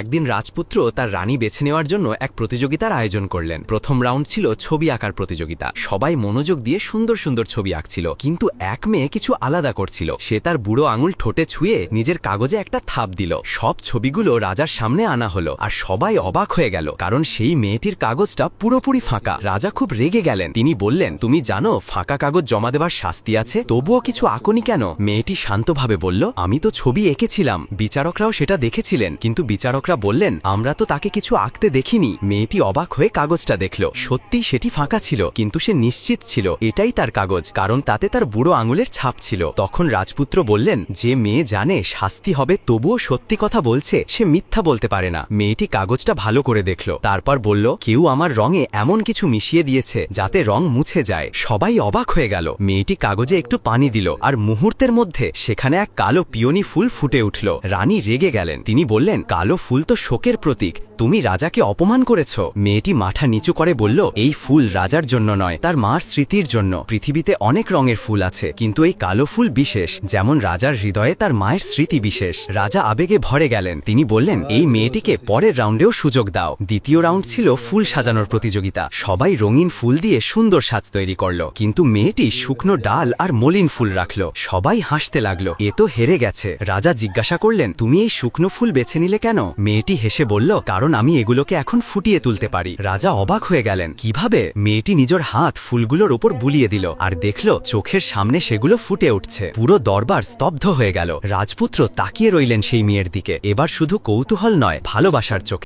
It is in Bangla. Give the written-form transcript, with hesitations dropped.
একদিন রাজপুত্র তার রানী বেছে নেওয়ার জন্য এক প্রতিযোগিতার আয়োজন করলেন। প্রথম রাউন্ড ছিল ছবি আঁকার প্রতিযোগিতা। সবাই মনোযোগ দিয়ে সুন্দর সুন্দর ছবি আঁকছিল, কিন্তু এক মেয়ে কিছু আলাদা করছিল। সে তার বুড়ো আঙুল ঠোঁটে ছুঁয়ে নিজের কাগজে একটা থাপ দিল। সব ছবিগুলো রাজার সামনে আনা হলো, আর সবাই অবাক হয়ে গেল, কারণ সেই মেয়েটির কাগজটা পুরোপুরি ফাঁকা। রাজা খুব রেগে গেলেন। তিনি বললেন, তুমি জানো ফাঁকা কাগজ জমা দেওয়ার শাস্তি আছে, তবুও কিছু আঁকনি কেন? মেয়েটি শান্তভাবে বলল, আমি তো ছবি এঁকেছিলাম, বিচারকরাও সেটা দেখেছিলেন। কিন্তু বিচারকরা বললেন, আমরা তো তাকে কিছু আঁকতে দেখিনি। মেয়েটি অবাক হয়ে কাগজটা দেখল। সত্যি সেটি ফাঁকা ছিল, কিন্তু সে নিশ্চিত ছিল এটাই তার কাগজ, কারণ তাতে তার বুড়ো আঙুলের ছাপ ছিল। তখন রাজপুত্র বললেন, যে মেয়ে জানে শাস্তি হবে তবুও সত্যি কথা বলছে, সে মিথ্যা বলতে পারে না। মেয়েটি কাগজটা ভালো করে দেখল, তারপর বলল, কেউ আমার রঙে এমন কিছু মিশিয়ে দিয়েছে যাতে রং মুছে যায়। সবাই অবাক হয়ে গেল। মেয়েটি কাগজে একটু পানি দিল, আর মুহূর্তের মধ্যে সেখানে এক কালো পিওনি ফুল ফুটে উঠল। রানী রেগে গেলেন। তিনি বললেন, কালো ফুল তো শোকের প্রতীক, তুমি রাজাকে অপমান করেছ। মেয়েটি মাথা নিচু করে বলল, এই ফুল রাজার জন্য নয়, তার মার স্মৃতির জন্য। পৃথিবীতে অনেক রঙের ফুল আছে, কিন্তু এই কালো ফুল বিশেষ, যেমন রাজার হৃদয়ে তার মায়ের স্মৃতি বিশেষ। রাজা আবেগে ভরে গেলেন। তিনি বললেন, এই মেয়েটিকে পরের রাউন্ডেও সুযোগ দাও। দ্বিতীয় রাউন্ড ছিল ফুল সাজানোর প্রতিযোগিতা। সবাই রঙিন ফুল দিয়ে সুন্দর সাজ তৈরি করল, কিন্তু মেয়েটি শুকনো ডাল আর মলিন ফুল রাখল। সবাই হাসতে লাগলো, এ তো হেরে গেছে। রাজা জিজ্ঞাসা করলেন, তুমি এই শুকনো ফুল বেছে নিলে কেন? মেয়েটি হেসে বলল, কারণ আমি এগুলোকে এখন ফুটিয়ে তুলতে পারি। রাজা অবাক হয়ে গেলেন, কিভাবে? মেয়েটি নিজের হাত ফুলগুলোর উপর বুলিয়ে দিল, আর দেখল চোখের সামনে সেগুলো ফুটে উঠছে। পুরো দরবার স্তব্ধ হয়ে গেল। রাজপুত্র তাকিয়ে রইলেন সেই মেয়ের দিকে, এবার শুধু কৌতূহল নয়, ভালোবাসার চোখে।